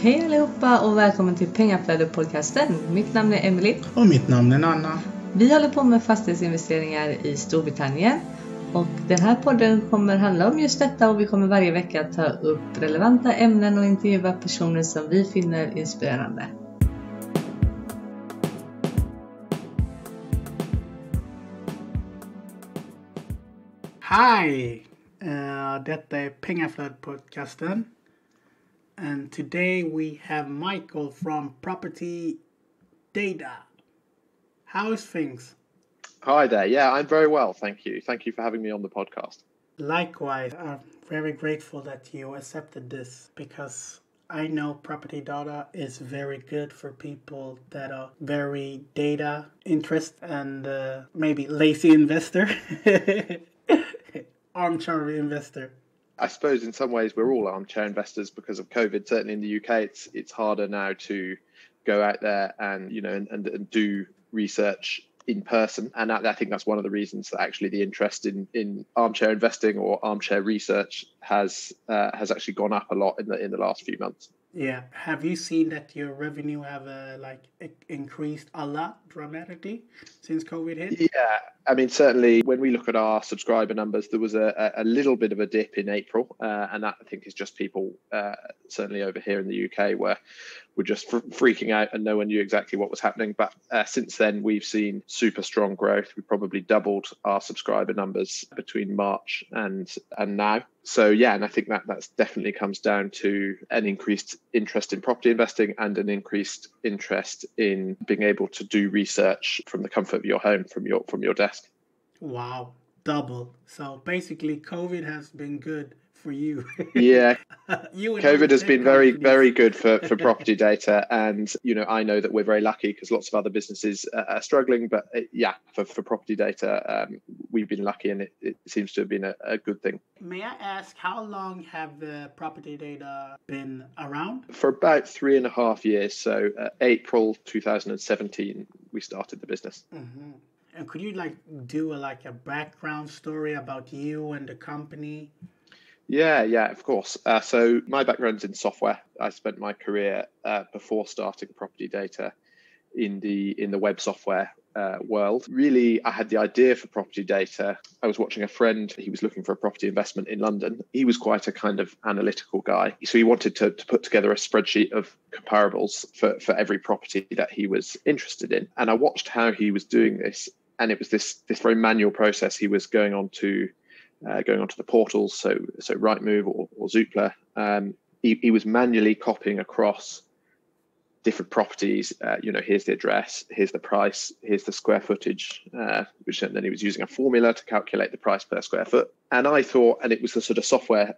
Hej allihopa och välkommen till Pengaflödet-podcasten. Mitt namn är Emily. Och mitt namn är Nanna. Vi håller på med fastighetsinvesteringar i Storbritannien. Och den här podden kommer handla om just detta och vi kommer varje vecka ta upp relevanta ämnen och intervjua personer som vi finner inspirerande. Hi! Detta är Pengaflödet-podcasten. And today we have Michael from Property Data. How is things? Hi there. Yeah, I'm very well, thank you. Thank you for having me on the podcast. Likewise, I'm very grateful that you accepted this because I know property data is very good for people that are very data interested and maybe lazy investor. Armchair investor. I suppose in some ways we're all armchair investors because of COVID. Certainly in the UK, it's harder now to go out there and and do research in person. And I think that's one of the reasons that actually the interest in armchair investing or armchair research has actually gone up a lot in the last few months. Yeah. Have you seen that your revenue have increased a lot dramatically since COVID hit? Yeah, I mean, certainly when we look at our subscriber numbers, there was a little bit of a dip in April. And that I think is just people, certainly over here in the UK, were just freaking out and no one knew exactly what was happening. But since then, we've seen super strong growth. We probably doubled our subscriber numbers between March and now. So, yeah, and I think that's definitely comes down to an increased interest in property investing and an increased interest in being able to do research from the comfort of your home, from your desk. Wow, double. So basically, COVID has been good for you. Yeah, COVID has been very, companies. very good for property data. And, I know that we're very lucky because lots of other businesses are struggling. But for property data, we've been lucky and it seems to have been a good thing. May I ask, how long have the property data been around? For about 3.5 years. So April 2017, we started the business. Mm-hmm. And could you do a background story about you and the company? Yeah, of course. So my background's in software. I spent my career before starting property data in the web software world. Really, I had the idea for property data. I was watching a friend. He was looking for a property investment in London. He was quite a kind of analytical guy. So he wanted to put together a spreadsheet of comparables for every property that he was interested in. And I watched how he was doing this. And it was this very manual process. He was going onto the portals, so Rightmove or Zoopla. He was manually copying across different properties. Here's the address, here's the price, here's the square footage, which then he was using a formula to calculate the price per square foot. And I thought, and it was the sort of software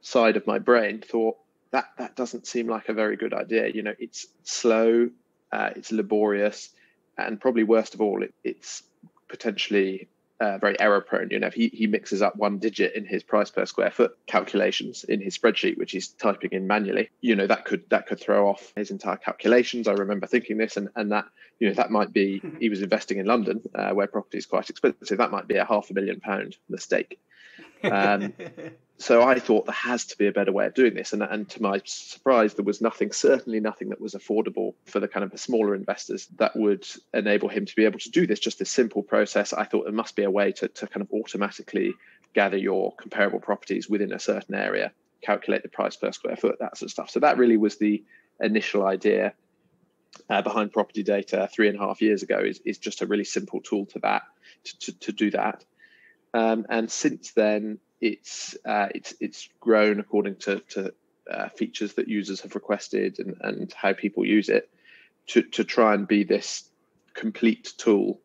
side of my brain, thought that doesn't seem like a very good idea. It's slow, it's laborious, and probably worst of all, it's potentially very error prone. If he mixes up one digit in his price per square foot calculations in his spreadsheet, which he's typing in manually, that could throw off his entire calculations. I remember thinking this, and that that might be, he was investing in London where property is quite expensive. That might be a £500,000 mistake. So I thought there has to be a better way of doing this. And to my surprise, there was certainly nothing that was affordable for the kind of the smaller investors that would enable him to be able to do this, just this simple process. I thought there must be a way to kind of automatically gather your comparable properties within a certain area, calculate the price per square foot, that sort of stuff. So that really was the initial idea behind property data 3.5 years ago, is just a really simple tool to do that. And since then, it's grown according to features that users have requested and how people use it to try and be this complete tool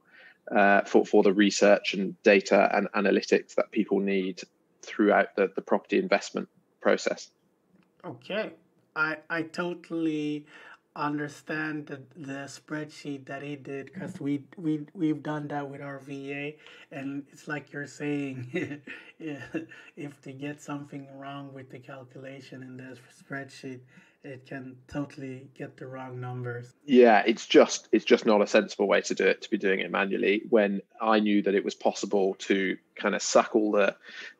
for the research and data and analytics that people need throughout the property investment process. Okay, I totally understand the spreadsheet that he did, because we've done that with our VA, and it's like you're saying, if they get something wrong with the calculation in the spreadsheet, it can totally get the wrong numbers. Yeah, it's just not a sensible way to do it, to be doing it manually, when I knew that it was possible to kind of suck all the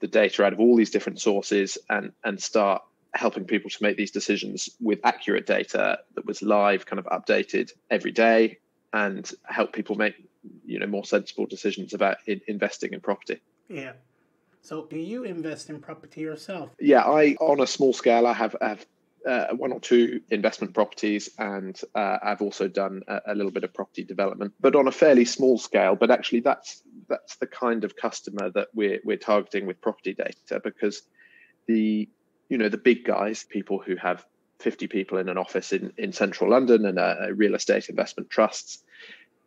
data out of all these different sources and start helping people to make these decisions with accurate data that was live, kind of updated every day, and help people make more sensible decisions about investing in property. Yeah. So do you invest in property yourself? Yeah, on a small scale, I have one or two investment properties, and I've also done a little bit of property development, but on a fairly small scale. But actually, that's the kind of customer that we're targeting with property data, because the big guys, people who have 50 people in an office in central London and real estate investment trusts,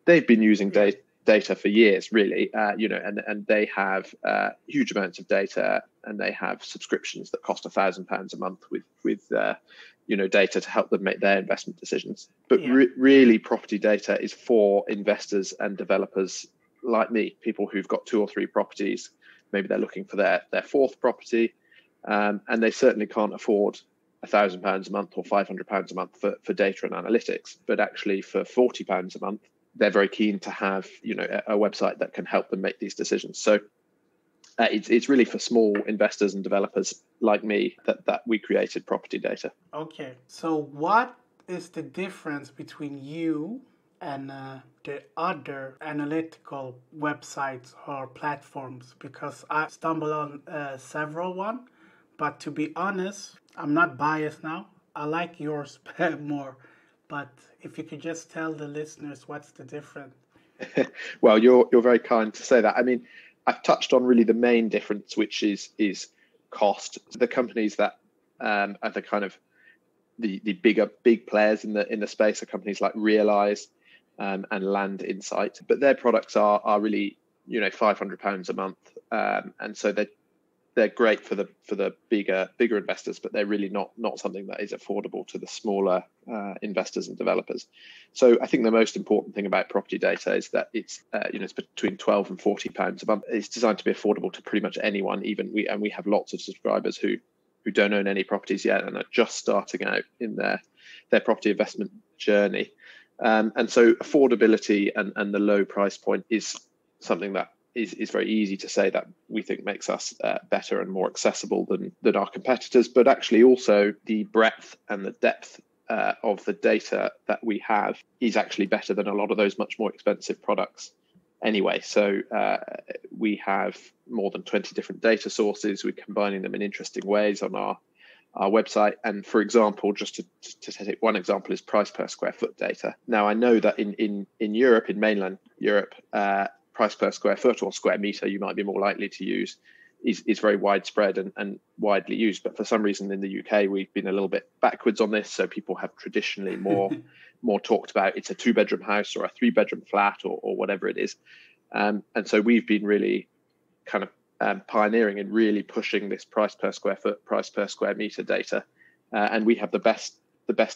they've been using data for years, really, and they have huge amounts of data, and they have subscriptions that cost £1,000 a month with data to help them make their investment decisions. But really, property data is for investors and developers like me, people who've got 2 or 3 properties. Maybe they're looking for their 4th property, and they certainly can't afford £1,000 a month or £500 a month for data and analytics. But actually, for £40 a month, they're very keen to have a website that can help them make these decisions. So it's really for small investors and developers like me that we created property data. Okay, so what is the difference between you and the other analytical websites or platforms? Because I stumbled on several one, but to be honest, I'm not biased now. I like yours more. But if you could just tell the listeners what's the difference. Well, you're very kind to say that. I mean, I've touched on really the main difference, which is cost. The companies that are the kind of the big players in the space are companies like Realize and Land Insight, but their products are really £500 a month, and so they're great for the bigger investors, but they're really not something that is affordable to the smaller investors and developers. So I think the most important thing about property data is that it's it's between £12 and £40 a month. It's designed to be affordable to pretty much anyone. Even we have lots of subscribers who don't own any properties yet and are just starting out in their property investment journey. And so affordability and the low price point is something that is very easy to say that we think makes us better and more accessible than our competitors, but actually also the breadth and the depth of the data that we have is actually better than a lot of those much more expensive products anyway. So we have more than 20 different data sources. We're combining them in interesting ways on our website. And for example, just to take one example, is price per square foot data. Now, I know that in Europe, in mainland Europe, price per square foot or square meter you might be more likely to use is very widespread and widely used. But for some reason in the UK, we've been a little bit backwards on this. So people have traditionally more talked about it's a 2-bedroom house or a 3-bedroom flat or whatever it is. And so we've been really kind of pioneering and really pushing this price per square foot, price per square meter data. And we have the best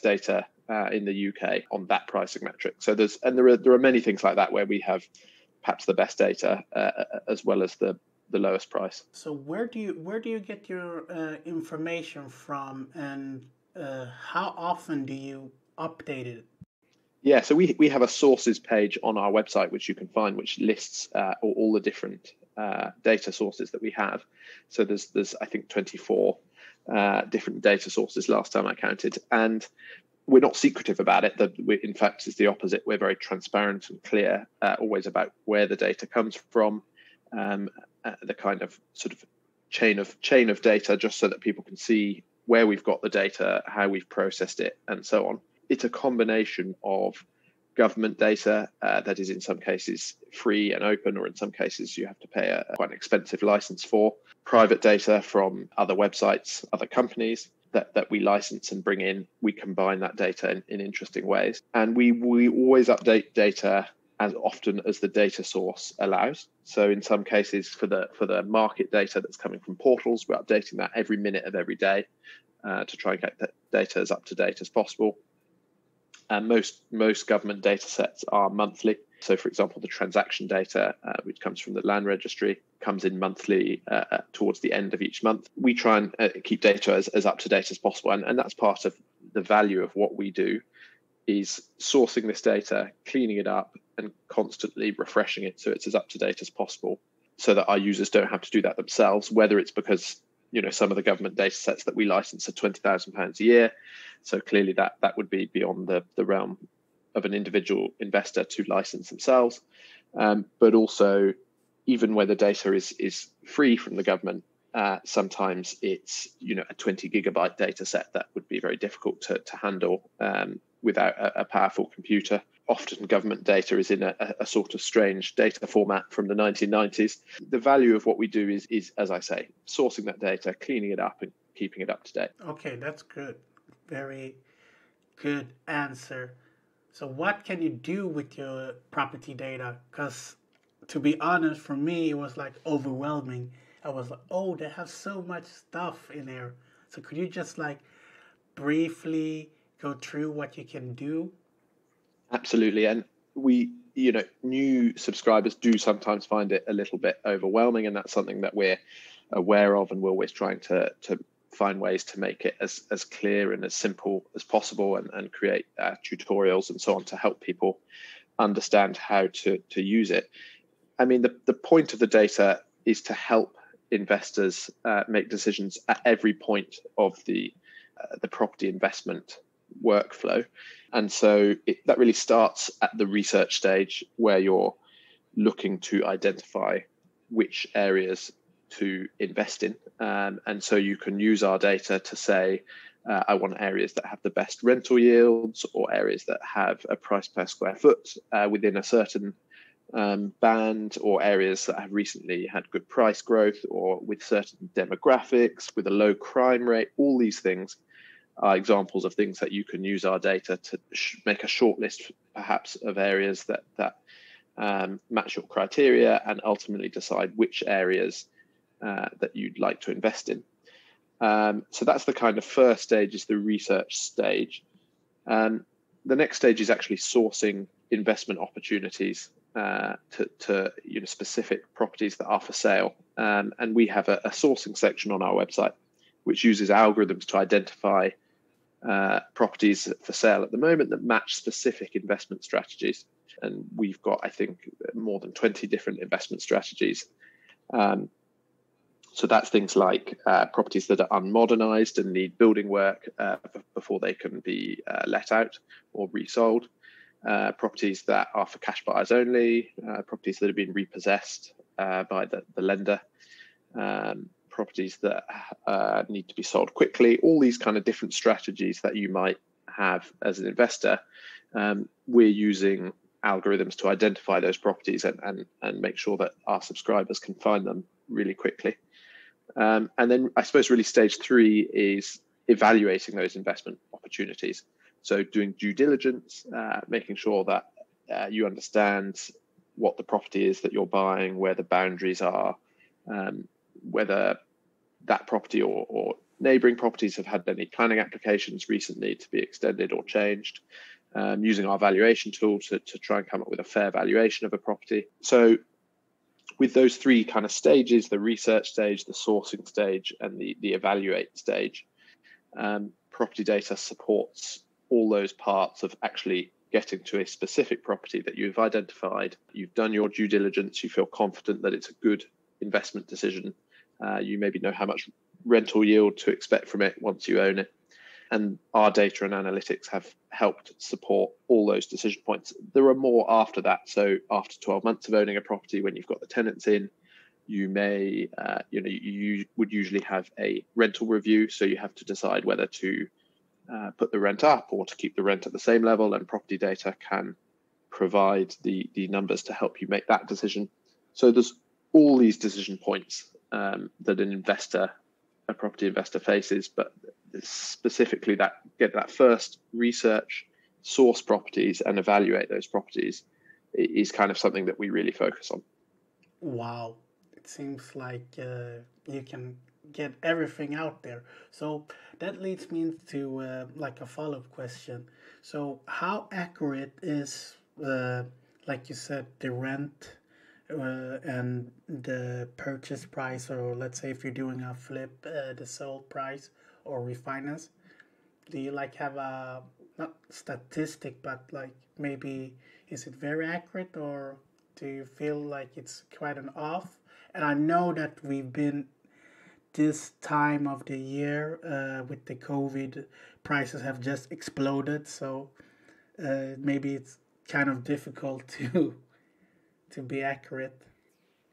data in the UK on that pricing metric. So there are many things like that where we have perhaps the best data as well as the lowest price. So where do you get your information from, and how often do you update it? Yeah, so we have a sources page on our website which you can find, which lists all the different data sources that we have. So there's I think 24 different data sources last time I counted, and we're not secretive about it. In fact, it's the opposite. We're very transparent and clear, always about where the data comes from, the kind of sort of chain of data, just so that people can see where we've got the data, how we've processed it, and so on. It's a combination of government data that is in some cases free and open, or in some cases you have to pay quite an expensive license for. Private data from other websites, other companies that we license and bring in. We combine that data in interesting ways. And we always update data as often as the data source allows. So in some cases for the market data that's coming from portals, we're updating that every minute of every day to try and get that data as up to date as possible. And most government data sets are monthly. So, for example, the transaction data, which comes from the land registry, comes in monthly towards the end of each month. We try and keep data as up to date as possible. And that's part of the value of what we do, is sourcing this data, cleaning it up, and constantly refreshing it so it's as up to date as possible, so that our users don't have to do that themselves, whether it's because some of the government data sets that we license are £20,000 a year. So clearly that would be beyond the realm of an individual investor to license themselves. But also, even where the data is free from the government, sometimes it's a 20 gigabyte data set that would be very difficult to handle without a powerful computer. Often government data is in a sort of strange data format from the 1990s. The value of what we do is, as I say, sourcing that data, cleaning it up and keeping it up to date. Okay, that's good. Very good answer. So what can you do with your property data? Because to be honest, for me, it was like overwhelming. I was like, oh, they have so much stuff in there. So could you just like briefly go through what you can do? Absolutely. And we, new subscribers do sometimes find it a little bit overwhelming, and that's something that we're aware of, and we're always trying to find ways to make it as clear and as simple as possible, and create tutorials and so on to help people understand how to use it. I mean, the point of the data is to help investors make decisions at every point of the property investment workflow. And so that really starts at the research stage, where you're looking to identify which areas to invest in. And so you can use our data to say, I want areas that have the best rental yields, or areas that have a price per square foot within a certain band, or areas that have recently had good price growth, or with certain demographics, with a low crime rate. All these things are examples of things that you can use our data to make a short list, perhaps, of areas that match your criteria, and ultimately decide which areas that you'd like to invest in. So that's the kind of first stage, is the research stage. The next stage is actually sourcing investment opportunities to specific properties that are for sale. And we have a sourcing section on our website, which uses algorithms to identify properties for sale at the moment that match specific investment strategies. And we've got, I think, more than 20 different investment strategies. So that's things like properties that are unmodernized and need building work before they can be let out or resold. Properties that are for cash buyers only, properties that have been repossessed by the lender, properties that need to be sold quickly. All these kind of different strategies that you might have as an investor, we're using algorithms to identify those properties and make sure that our subscribers can find them really quickly. And then I suppose really stage 3 is evaluating those investment opportunities. So doing due diligence, making sure that you understand what the property is that you're buying, where the boundaries are, whether that property or neighbouring properties have had any planning applications recently to be extended or changed, using our valuation tool to try and come up with a fair valuation of a property. So with those 3 kind of stages, the research stage, the sourcing stage, and the evaluate stage, property data supports all those parts of actually getting to a specific property that you've identified. You've done your due diligence, you feel confident that it's a good investment decision. You maybe know how much rental yield to expect from it once you own it. And our data and analytics have helped support all those decision points. There are more after that. So after 12 months of owning a property, when you've got the tenants in, you may, you would usually have a rental review. So you have to decide whether to put the rent up or to keep the rent at the same level. And property data can provide the numbers to help you make that decision. So there's all these decision points that a property investor faces, but specifically get that first research, source properties and evaluate those properties is kind of something that we really focus on. Wow, it seems like you can get everything out there. So that leads me into like a follow-up question. So how accurate is, like you said, the rent and the purchase price, or let's say if you're doing a flip, the sold price or refinance? Do you like have a, not statistic, but like maybe is it very accurate, or do you feel like it's quite an off? And I know that we've been this time of the year with the COVID, prices have just exploded. So maybe it's kind of difficult to be accurate.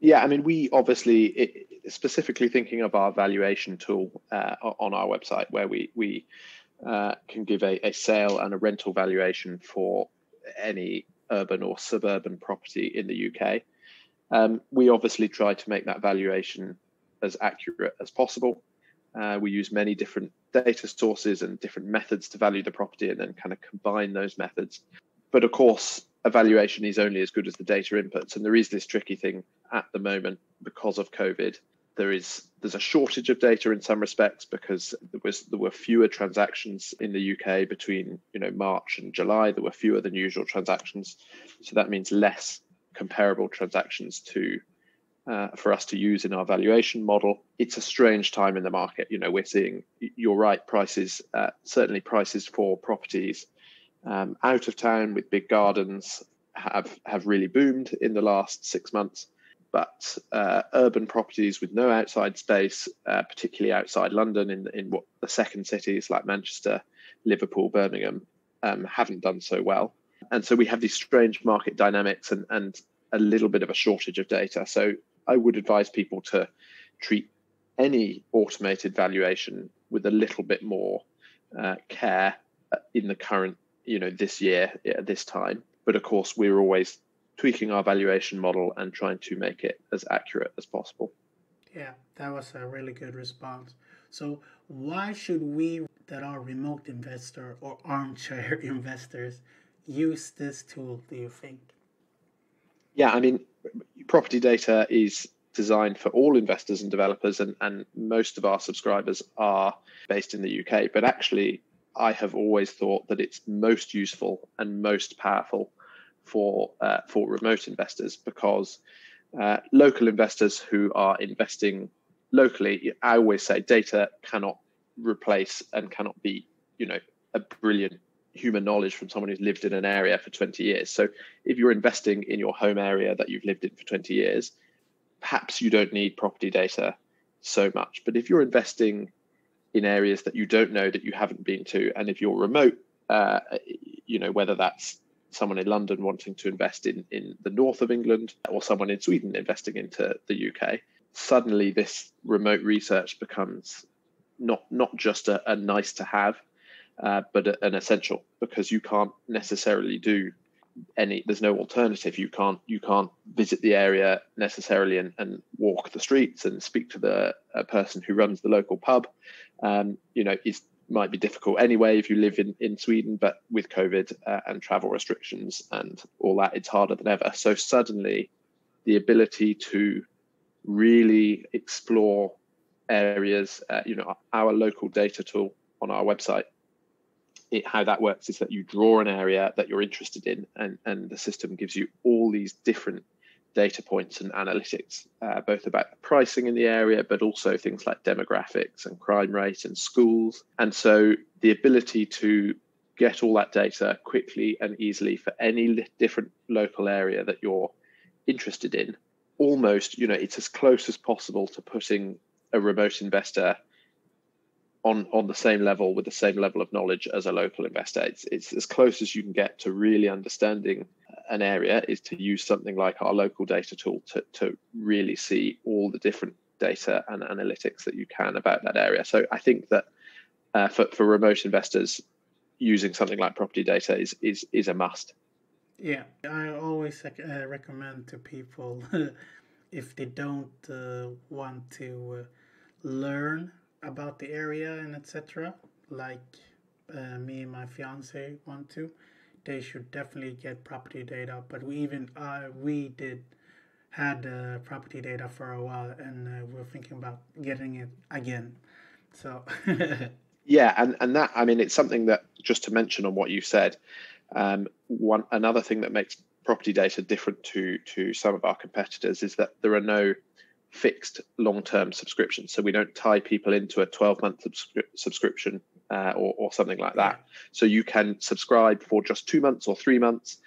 Yeah, I mean, we obviously, specifically thinking of our valuation tool on our website, where we can give a sale and a rental valuation for any urban or suburban property in the UK. We obviously try to make that valuation as accurate as possible. We use many different data sources and different methods to value the property, and then kind of combine those methods. But of course, a valuation is only as good as the data inputs. And there is this tricky thing at the moment because of COVID. There's a shortage of data in some respects because there were fewer transactions in the UK between March and July. There were fewer than usual transactions, so that means less comparable transactions for us to use in our valuation model. It's a strange time in the market. We're seeing, you're right, prices, certainly prices for properties out of town with big gardens have really boomed in the last 6 months. But urban properties with no outside space, particularly outside London, in what the second cities like Manchester, Liverpool, Birmingham, haven't done so well. And so we have these strange market dynamics and a little bit of a shortage of data. So I would advise people to treat any automated valuation with a little bit more care in the current, this year at this time. But of course, we're always tweaking our valuation model and trying to make it as accurate as possible. Yeah, that was a really good response. So why should we that are remote investor or armchair investors use this tool, do you think? Yeah, I mean, property data is designed for all investors and developers, and most of our subscribers are based in the UK. But actually, I have always thought that it's most useful and most powerful for remote investors, because local investors who are investing locally, I always say data cannot replace and cannot be, a brilliant human knowledge from someone who's lived in an area for 20 years. So if you're investing in your home area that you've lived in for 20 years, perhaps you don't need property data so much. But if you're investing in areas that you don't know, that you haven't been to, and if you're remote, whether that's someone in London wanting to invest in the north of England, or someone in Sweden investing into the UK, suddenly this remote research becomes not just a nice to have, but an essential, because you can't necessarily do there's no alternative. You can't visit the area necessarily and walk the streets and speak to the person who runs the local pub. It might be difficult anyway if you live in Sweden, but with COVID and travel restrictions and all that, it's harder than ever. So suddenly the ability to really explore areas, our local data tool on our website, how that works is that you draw an area that you're interested in, and the system gives you all these different data points and analytics, both about the pricing in the area, but also things like demographics and crime rate and schools. And so the ability to get all that data quickly and easily for any different local area that you're interested in, almost, it's as close as possible to putting a remote investor on the same level, with the same level of knowledge as a local investor. It's as close as you can get to really understanding an area, is to use something like our local data tool to really see all the different data and analytics that you can about that area. So I think that for remote investors, using something like property data is a must. Yeah, I always recommend to people if they don't want to learn about the area and etc., like me and my fiance want to, they should definitely get property data. But we had property data for a while, and we're thinking about getting it again. So yeah, and that, I mean, it's something that, just to mention on what you said, another thing that makes property data different to some of our competitors is that there are no fixed long-term subscriptions. So we don't tie people into a 12-month subscription or something like that. So you can subscribe for just 2 months or 3 months,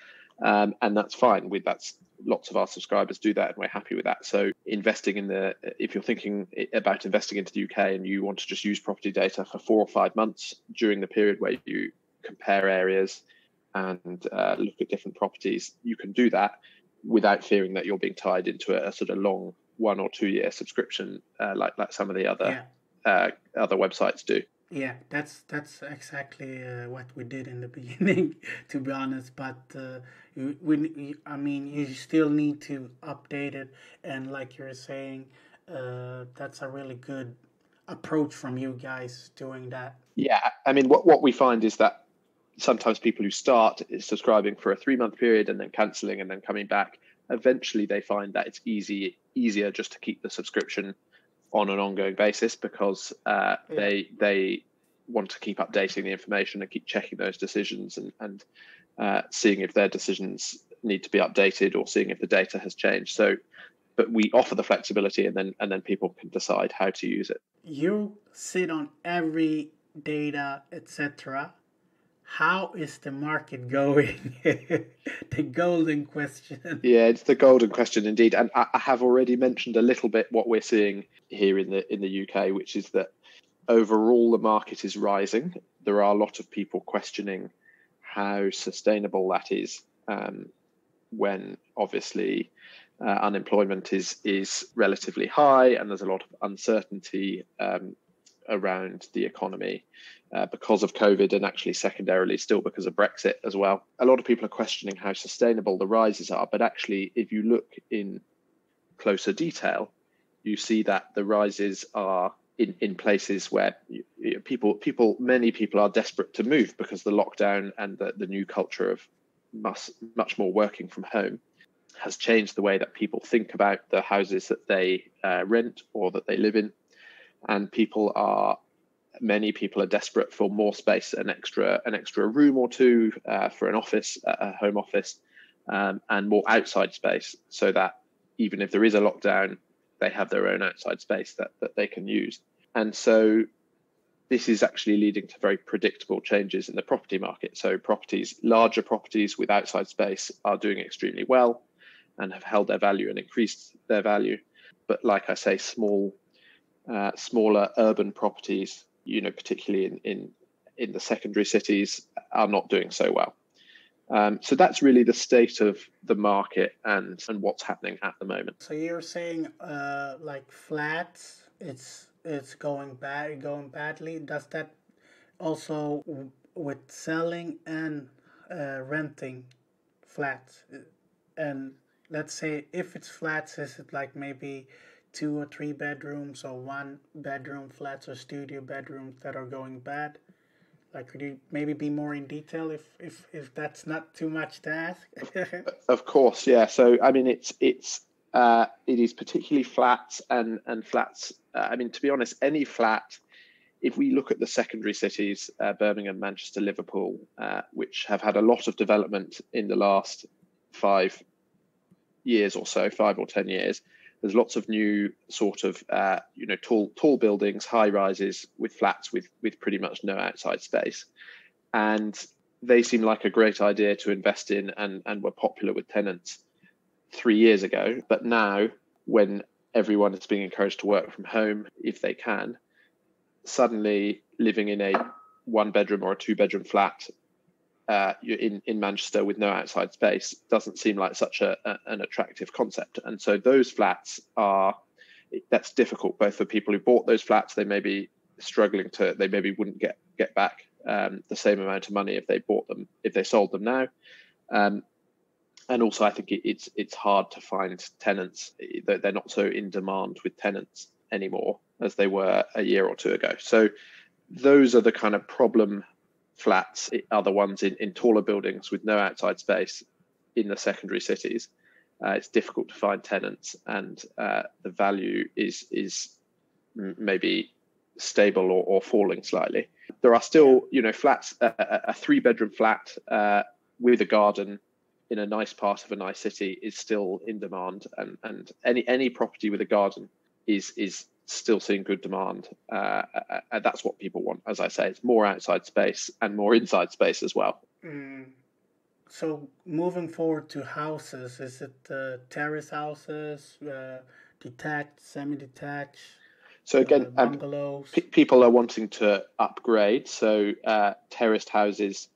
and that's fine. That's lots of our subscribers do that, and we're happy with that. So if you're thinking about investing into the UK and you want to just use property data for 4 or 5 months during the period where you compare areas and look at different properties, you can do that without fearing that you're being tied into a sort of long 1 or 2 year subscription like some of the other websites do. Yeah, that's exactly what we did in the beginning, to be honest. But you still need to update it, and like you're saying, that's a really good approach from you guys doing that. Yeah, I mean, what we find is that sometimes people who start subscribing for a 3-month period and then cancelling and then coming back, eventually they find that it's easier just to keep the subscription on an ongoing basis, because they want to keep updating the information and keep checking those decisions and seeing if their decisions need to be updated or seeing if the data has changed. So, but we offer the flexibility, and then people can decide how to use it. You sit on every data, etc. How is the market going? The golden question. Yeah, it's the golden question indeed. And I have already mentioned a little bit what we're seeing here in the UK, which is that overall the market is rising. There are a lot of people questioning how sustainable that is, when obviously unemployment is relatively high and there's a lot of uncertainty around the economy because of COVID, and actually secondarily still because of Brexit as well. A lot of people are questioning how sustainable the rises are, but actually if you look in closer detail, you see that the rises are in places where many people are desperate to move because the lockdown and the new culture of much more working from home has changed the way that people think about the houses that they rent or that they live in. And many people are desperate for more space, an extra room or two for an office, a home office, and more outside space, so that even if there is a lockdown, they have their own outside space that they can use. And so this is actually leading to very predictable changes in the property market. So larger properties with outside space are doing extremely well and have held their value and increased their value. But like I say, smaller urban properties, particularly in the secondary cities, are not doing so well. So that's really the state of the market and what's happening at the moment. So you're saying like flats, it's going badly. Does that also with selling and renting flats? And let's say if it's flats, is it like maybe 2 or 3 bedrooms or 1 bedroom flats or studio bedrooms that are going bad? Like, could you maybe be more in detail if that's not too much to ask? Of course, yeah. So I mean, it is particularly flats and flats. I mean, to be honest, any flat. If we look at the secondary cities, Birmingham, Manchester, Liverpool, which have had a lot of development in the last 5 years or so, 5 or 10 years, there's lots of new sort of tall buildings, high rises with flats with pretty much no outside space, and they seem like a great idea to invest in and were popular with tenants 3 years ago. But now, when everyone is being encouraged to work from home if they can, suddenly living in a 1-bedroom or a 2-bedroom flat in Manchester with no outside space doesn't seem like such an attractive concept. And so those flats that's difficult both for people who bought those flats. They may be struggling they maybe wouldn't get back the same amount of money if they sold them now. And also I think it's hard to find tenants. They're not so in demand with tenants anymore as they were a year or two ago. So those are the kind of problem flats, are the ones in taller buildings with no outside space in the secondary cities. It's difficult to find tenants, and the value is maybe stable or falling slightly. There are still, flats, a 3-bedroom flat with a garden in a nice part of a nice city is still in demand, and any property with a garden is still seeing good demand. That's what people want. As I say, it's more outside space and more inside space as well. So moving forward to houses, is it terrace houses, detached, semi-detached, So again, bungalows? people are wanting to upgrade. So terraced houses,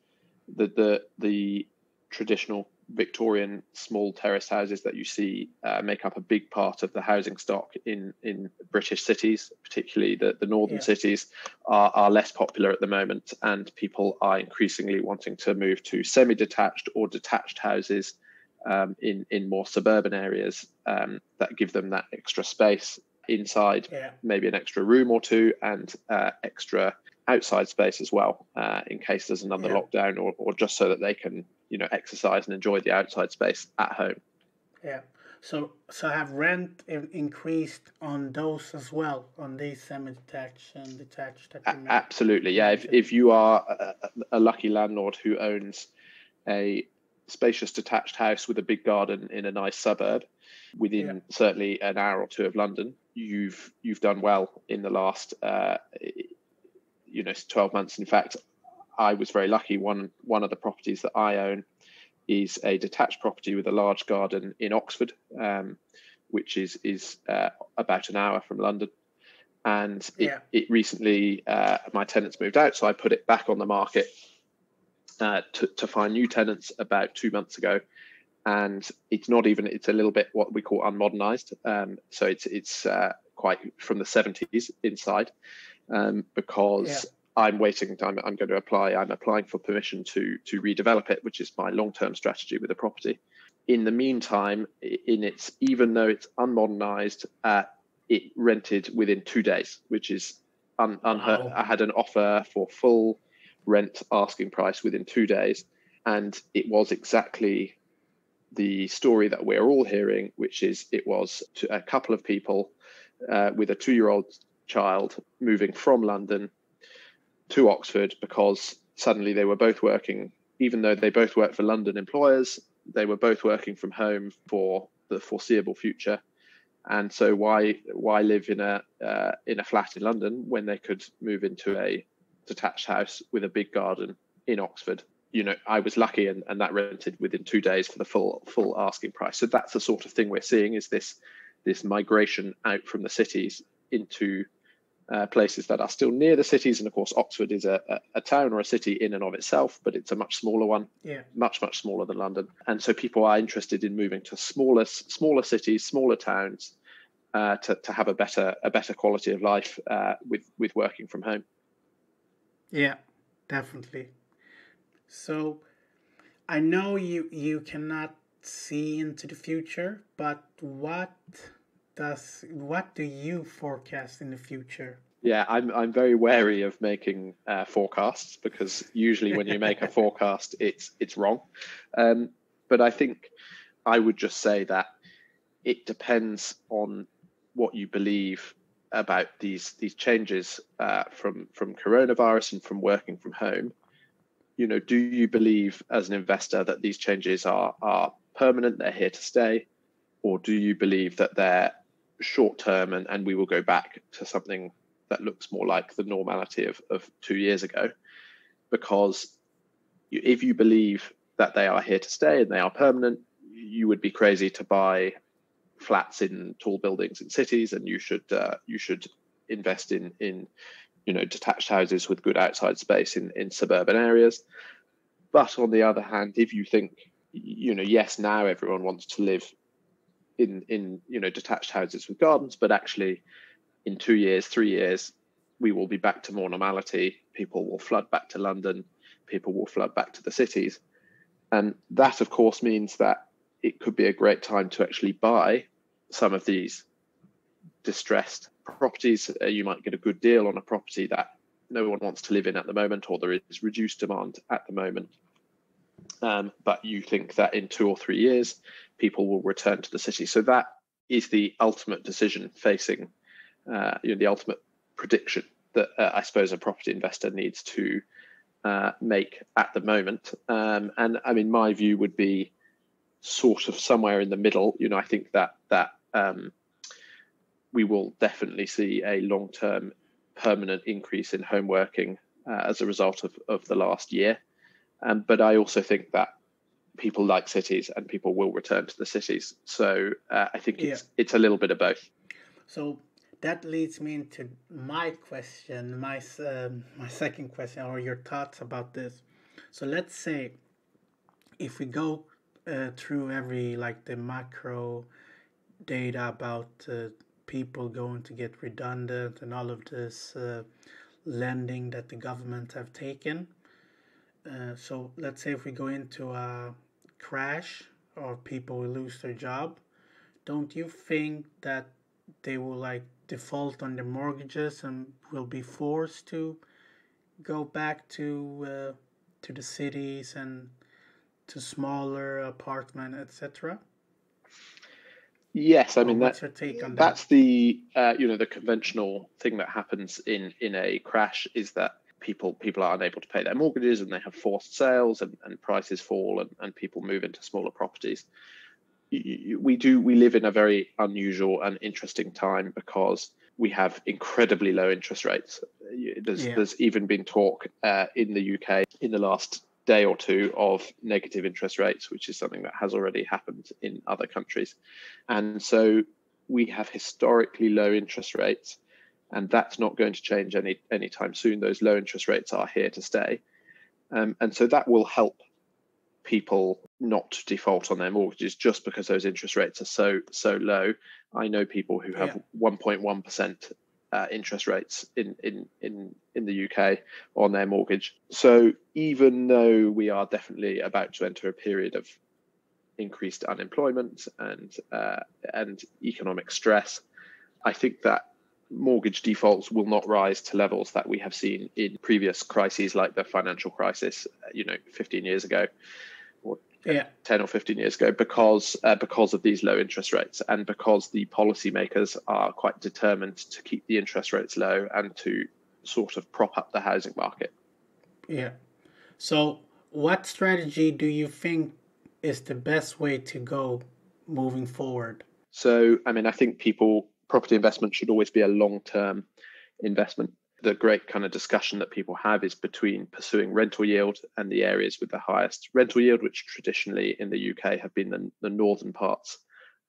the traditional Victorian small terraced houses that you see make up a big part of the housing stock in British cities, particularly the northern cities are less popular at the moment, and people are increasingly wanting to move to semi-detached or detached houses in more suburban areas that give them that extra space inside, maybe an extra room or two, and extra outside space as well, in case there's another lockdown, or just so that they can, exercise and enjoy the outside space at home. Yeah. So have rent increased on those as well, on these semi-detached and detached that you mentioned? Absolutely, yeah. If you are a lucky landlord who owns a spacious detached house with a big garden in a nice suburb within certainly an hour or two of London, you've done well in the last 12 months. In fact, I was very lucky. One of the properties that I own is a detached property with a large garden in Oxford, which is about an hour from London. And it recently, my tenants moved out, so I put it back on the market to find new tenants about 2 months ago. And it's a little bit what we call unmodernized. So it's quite from the 70s inside, because I'm waiting. I'm going to apply. I'm applying for permission to redevelop it, which is my long-term strategy with the property. In the meantime, even though it's unmodernized, it rented within 2 days, which is unheard. I had an offer for full rent asking price within 2 days, and it was exactly the story that we're all hearing, which is it was a couple of people with a 2-year-old child moving from London to Oxford because suddenly they were both working, even though they both worked for London employers, they were both working from home for the foreseeable future. And so why live in a flat in London when they could move into a detached house with a big garden in Oxford? I was lucky, and that rented within 2 days for the full asking price. So that's the sort of thing we're seeing, is this migration out from the cities into places that are still near the cities. And of course, Oxford is a town or a city in and of itself, but it's a much smaller one, much smaller than London. And so people are interested in moving to smaller cities, smaller towns, to have a better quality of life with working from home. Yeah, definitely. So I know you cannot see into the future, but what do you forecast in the future? Yeah, I'm very wary of making forecasts, because usually when you make a forecast, it's wrong. But I think I would just say that it depends on what you believe about these changes from coronavirus and from working from home. Do you believe as an investor that these changes are permanent, they're here to stay, or do you believe that they're short term and we will go back to something that looks more like the normality of 2 years ago? Because if you believe that they are here to stay and they are permanent, you would be crazy to buy flats in tall buildings in cities, and you should invest in detached houses with good outside space in suburban areas. But on the other hand, if you think, yes, now everyone wants to live in detached houses with gardens, but actually in 2 years, 3 years, we will be back to more normality. People will flood back to London. People will flood back to the cities. And that, of course, means that it could be a great time to actually buy some of these distressed properties. You might get a good deal on a property that no one wants to live in at the moment, or there is reduced demand at the moment. But you think that in 2 or 3 years, people will return to the city. So that is the ultimate decision facing, the ultimate prediction that I suppose a property investor needs to make at the moment. And I mean, my view would be sort of somewhere in the middle. I think that we will definitely see a long-term permanent increase in home working as a result of the last year. But I also think that people like cities and people will return to the cities. So I think it's a little bit of both. So that leads me into my question, my second question, or your thoughts about this. So let's say if we go through every the macro data about people going to get redundant and all of this lending that the government have taken. So let's say if we go into a crash or people will lose their job, don't you think that they will default on their mortgages and will be forced to go back to the cities and to smaller apartment, etc.? Yes, I mean what's your take on that? That's the the conventional thing that happens in a crash is that people are unable to pay their mortgages and they have forced sales and prices fall and people move into smaller properties. We live in a very unusual and interesting time because we have incredibly low interest rates. There's even been talk in the UK in the last day or two of negative interest rates, which is something that has already happened in other countries. And so we have historically low interest rates, and that's not going to change anytime soon. Those low interest rates are here to stay. And so that will help people not to default on their mortgages just because those interest rates are so low. I know people who have 1.1% interest rates in the UK on their mortgage. So even though we are definitely about to enter a period of increased unemployment and economic stress, I think that mortgage defaults will not rise to levels that we have seen in previous crises like the financial crisis, 15 years ago. Or 10 or 15 years ago, because of these low interest rates and because the policymakers are quite determined to keep the interest rates low and to sort of prop up the housing market. Yeah. So what strategy do you think is the best way to go moving forward? So, I mean, I think property investment should always be a long-term investment. The great kind of discussion that people have is between pursuing rental yield and the areas with the highest rental yield, which traditionally in the UK have been the northern parts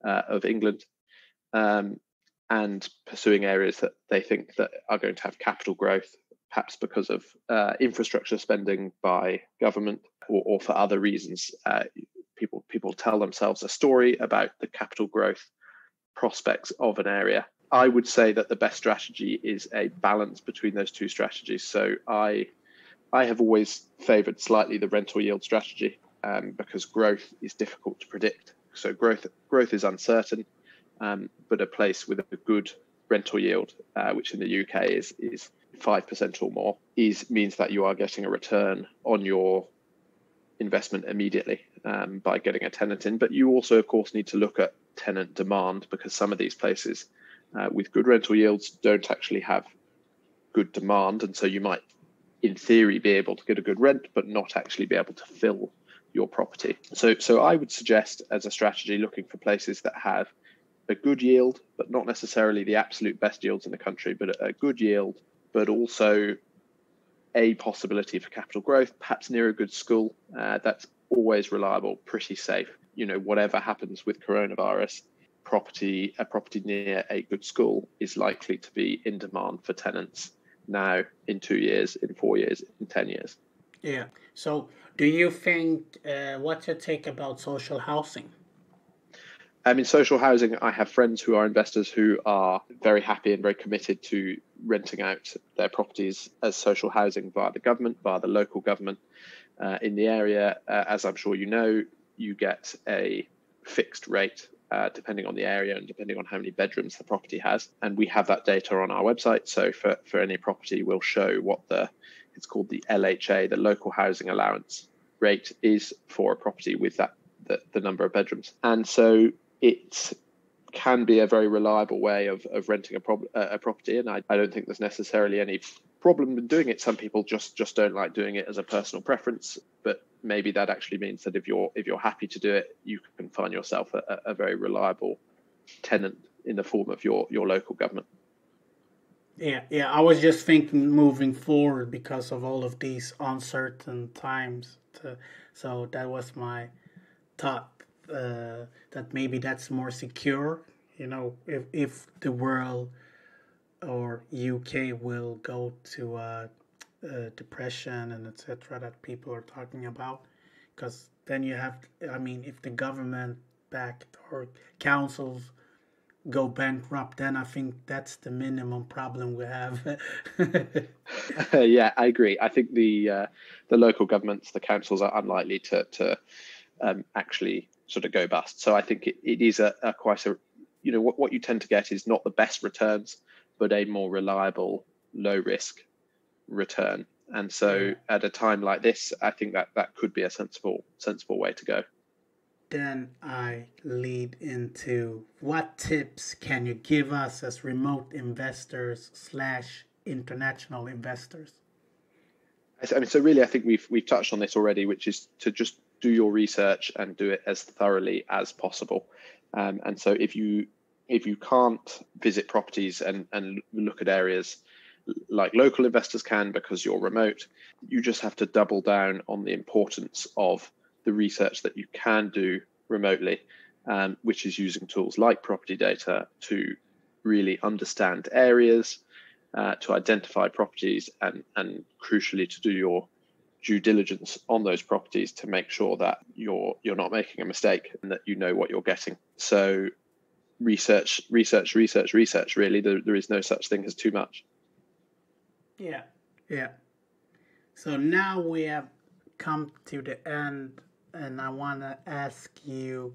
of England, and pursuing areas that they think that are going to have capital growth, perhaps because of infrastructure spending by government or for other reasons. People tell themselves a story about the capital growth prospects of an area. I would say that the best strategy is a balance between those two strategies. So I have always favoured slightly the rental yield strategy because growth is difficult to predict. So growth is uncertain, but a place with a good rental yield, which in the UK is 5% or more, means that you are getting a return on your investment immediately by getting a tenant in. But you also, of course, need to look at tenant demand because some of these places with good rental yields don't actually have good demand, and so you might in theory be able to get a good rent but not actually be able to fill your property. So I would suggest as a strategy looking for places that have a good yield but not necessarily the absolute best yields in the country, but a good yield but also a possibility for capital growth, perhaps near a good school. That's always reliable, pretty safe. Whatever happens with coronavirus, a property near a good school is likely to be in demand for tenants now, in 2 years, in 4 years, in 10 years. Yeah. So do you think, what's your take about social housing? I mean, social housing, I have friends who are investors who are very happy and very committed to renting out their properties as social housing via the government, via the local government in the area. As I'm sure you know, you get a fixed rate depending on the area and depending on how many bedrooms the property has. And we have that data on our website. So for any property, we'll show what it's called the LHA, the local housing allowance rate is for a property with the number of bedrooms. And so it can be a very reliable way of renting a property. And I don't think there's necessarily any problem in doing it. Some people just don't like doing it as a personal preference, but maybe that actually means that if you're happy to do it, you can find yourself a very reliable tenant in the form of your local government. Yeah. I was just thinking moving forward because of all of these uncertain times. So that was my thought that maybe that's more secure. You know, if the world or UK will go to depression and etc. that people are talking about, because then you have, I mean, if the government backed or councils go bankrupt, then I think that's the minimum problem we have. Yeah, I agree. I think the local governments, the councils, are unlikely to actually sort of go bust. So I think it is a quite a, you know, what you tend to get is not the best returns, but a more reliable, low risk return. And so at a time like this, I think that could be a sensible way to go. Then I lead into, what tips can you give us as remote investors / international investors? I mean, so really, I think we've touched on this already, which is to just do your research and do it as thoroughly as possible. And so if you can't visit properties and look at areas like local investors can because you're remote, you just have to double down on the importance of the research that you can do remotely, which is using tools like property data to really understand areas, to identify properties, and crucially to do your due diligence on those properties to make sure that you're not making a mistake and that you know what you're getting. So research, really. There is no such thing as too much. Yeah. So now we have come to the end, and I want to ask you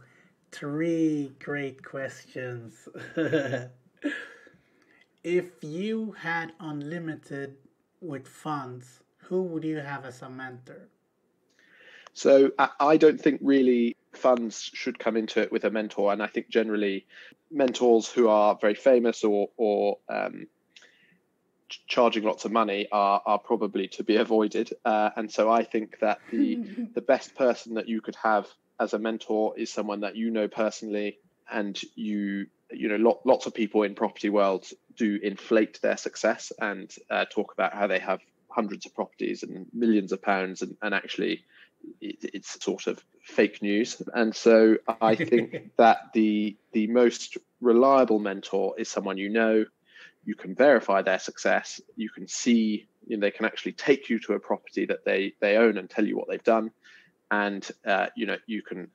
3 great questions. If you had unlimited with funds, who would you have as a mentor? So I don't think really funds should come into it with a mentor. And I think generally mentors who are very famous or charging lots of money are probably to be avoided. And so I think that the best person that you could have as a mentor is someone that you know personally, and you know, lots of people in property world do inflate their success and talk about how they have hundreds of properties and millions of pounds, and actually it's sort of fake news. And so I think that the most reliable mentor is someone you can verify their success, you can see, they can actually take you to a property that they own and tell you what they've done, and you can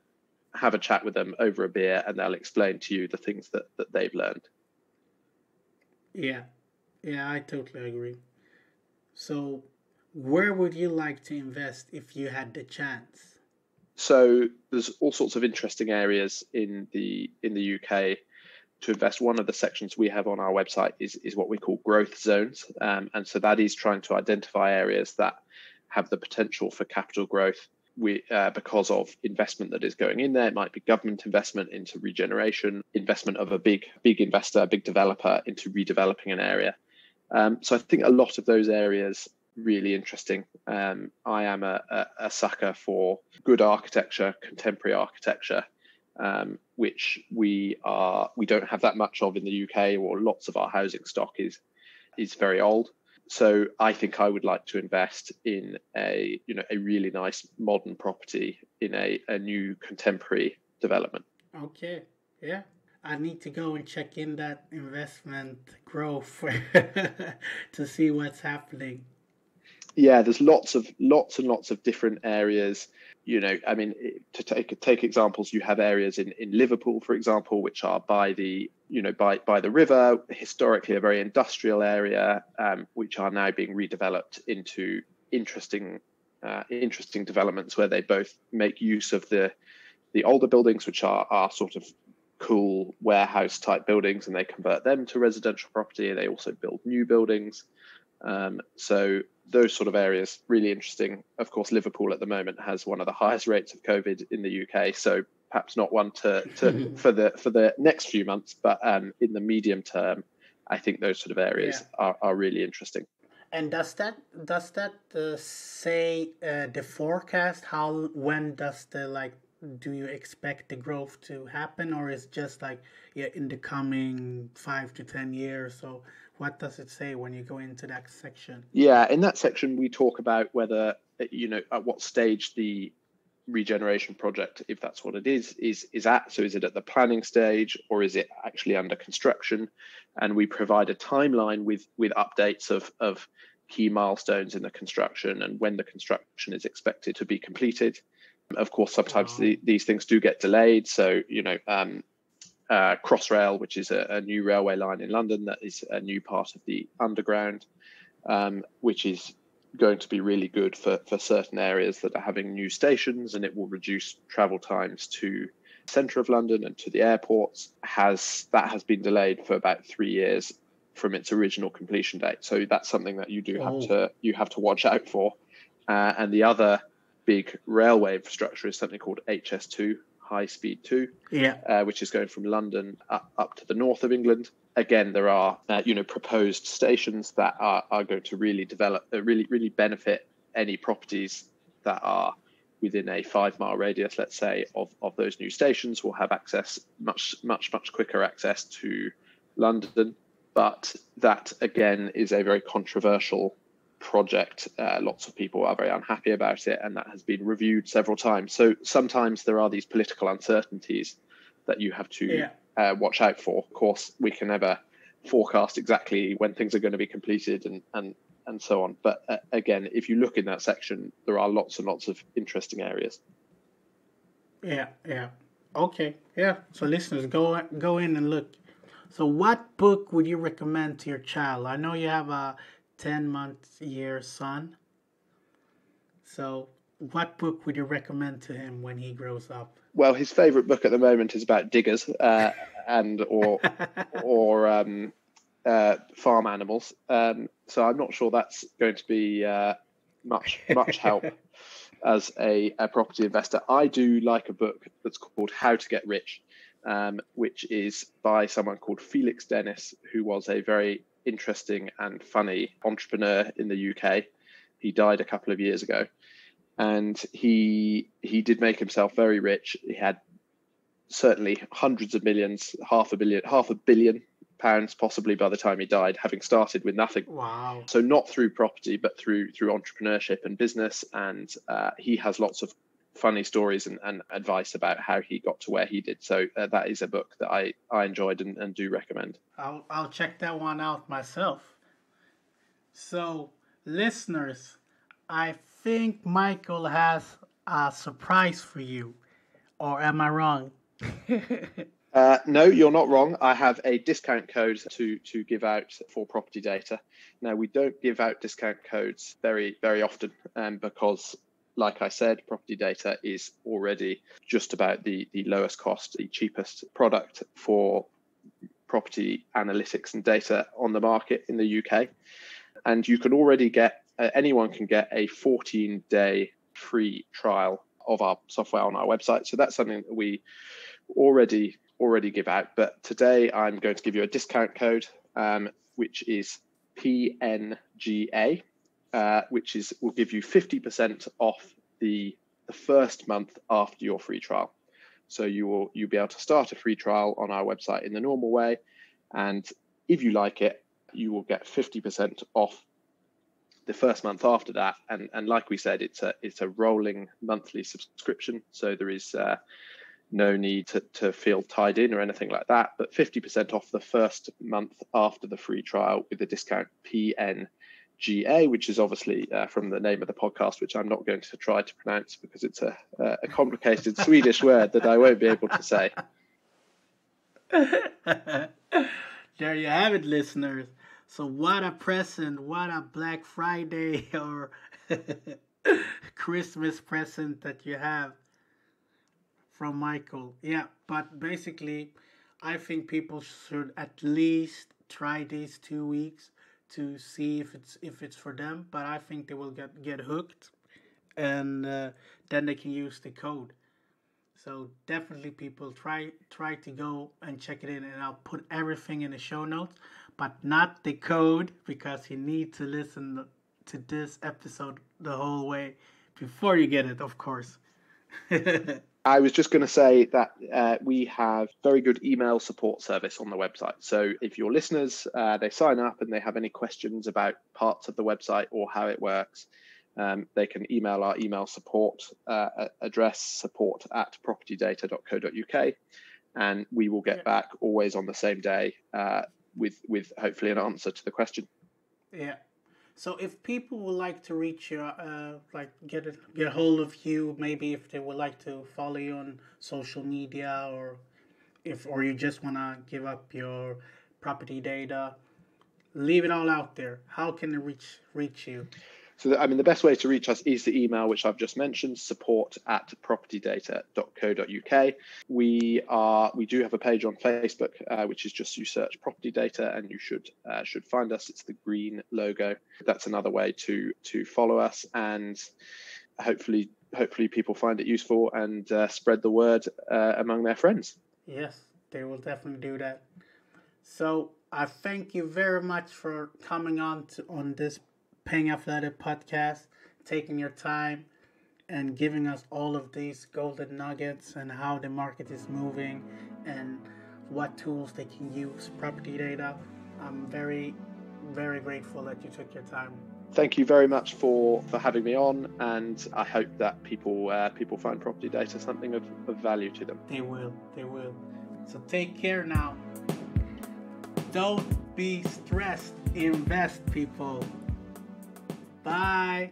have a chat with them over a beer and they'll explain to you the things that they've learned. Yeah, I totally agree. So where would you like to invest if you had the chance? So there's all sorts of interesting areas in the UK to invest. One of the sections we have on our website is what we call growth zones. And so that is trying to identify areas that have the potential for capital growth because of investment that is going in there. It might be government investment into regeneration, investment of a big investor, a big developer into redeveloping an area. So I think a lot of those areas really interesting. I am a sucker for good architecture, contemporary architecture, which we don't have that much of in the UK, or lots of our housing stock is very old. So I think I would like to invest in a really nice modern property in a new contemporary development. Okay, yeah. I need to go and check in that investment growth to see what's happening. Yeah, there's lots and lots of different areas. I mean, to take examples, you have areas in Liverpool, for example, which are by the river, historically a very industrial area, which are now being redeveloped into interesting developments where they both make use of the older buildings, which are sort of cool warehouse type buildings, and they convert them to residential property. They also build new buildings. So those sort of areas, really interesting. Of course, Liverpool at the moment has one of the highest rates of COVID in the UK, so perhaps not one to for the next few months, but in the medium term, I think those sort of areas are really interesting. And does that say the forecast? When does do you expect the growth to happen, or is just in the coming 5 to 10 years? So what does it say when you go into that section? Yeah, in that section we talk about whether at what stage the regeneration project, if that's what it is at. So is it at the planning stage, or is it actually under construction? And we provide a timeline with updates of key milestones in the construction and when the construction is expected to be completed. Of course, sometimes these things do get delayed. So, Crossrail, which is a new railway line in London, that is a new part of the underground, which is going to be really good for certain areas that are having new stations, and it will reduce travel times to the centre of London and to the airports. That has been delayed for about 3 years from its original completion date. So that's something that you have to watch out for. And the other big railway infrastructure is something called HS2, High Speed 2, which is going from London up to the north of England. Again, there are proposed stations that are going to really develop, really benefit any properties that are within a 5-mile radius, let's say, of those new stations. Will have access, much quicker access to London. But that again is a very controversial project. Lots of people are very unhappy about it, and that has been reviewed several times. So sometimes there are these political uncertainties that you have to watch out for. Of course, we can never forecast exactly when things are going to be completed and so on. But again, if you look in that section, there are lots and lots of interesting areas. Yeah. Okay. Yeah. So listeners, go in and look. So what book would you recommend to your child? I know you have a 10-month-year son. So what book would you recommend to him when he grows up? Well, his favourite book at the moment is about diggers or farm animals. So I'm not sure that's going to be much help as a property investor. I do like a book that's called How to Get Rich, which is by someone called Felix Dennis, who was a very interesting and funny entrepreneur in the UK. He died a couple of years ago, and he did make himself very rich. He had certainly hundreds of millions, half a billion pounds possibly by the time he died, having started with nothing. Wow. So not through property, but through entrepreneurship and business. And he has lots of funny stories and advice about how he got to where he did. So that is a book that I enjoyed and do recommend. I'll check that one out myself. So listeners, I think Michael has a surprise for you. Or am I wrong? No, you're not wrong. I have a discount code to give out for property data. Now, we don't give out discount codes very, very often because, like I said, property data is already just about the lowest cost, the cheapest product for property analytics and data on the market in the UK. And you can already get, anyone can get a 14-day free trial of our software on our website. So that's something that we already give out. But today I'm going to give you a discount code, which is PNGA, which will give you 50% off the first month after your free trial. So you'll be able to start a free trial on our website in the normal way, and if you like it, you will get 50% off the first month after that. And like we said, it's a rolling monthly subscription, so there is no need to feel tied in or anything like that. But 50% off the first month after the free trial with the discount PNGA, which is obviously from the name of the podcast, which I'm not going to try to pronounce because it's a complicated Swedish word that I won't be able to say. There you have it, listeners. So what a present, what a Black Friday or Christmas present that you have from Michael. Yeah, but basically, I think people should at least try these 2 weeks to see if it's for them. But I think they will get hooked, and then they can use the code. So definitely, people try to go and check it in, and I'll put everything in the show notes, but not the code, because you need to listen to this episode the whole way before you get it, of course. I was just going to say that we have very good email support service on the website. So if your listeners, they sign up and they have any questions about parts of the website or how it works, they can email our email support address, support@propertydata.co.uk, and we will get back always on the same day with hopefully an answer to the question. Yeah. So if people would like to reach you, like get a hold of you, maybe if they would like to follow you on social media, or you just want to give up your property data, leave it all out there. How can they reach you? So, the best way to reach us is the email, which I've just mentioned, support@propertydata.co.uk. We do have a page on Facebook, which is just you search Property Data, and you should find us. It's the green logo. That's another way to follow us, and hopefully people find it useful and spread the word among their friends. Yes, they will definitely do that. So I thank you very much for coming on this Paying Athletic podcast, taking your time and giving us all of these golden nuggets and how the market is moving and what tools they can use, property data. I'm very, very grateful that you took your time. Thank you very much for having me on, and I hope that people find property data something of value to them. They will. So take care now. Don't be stressed. Invest, people. Bye.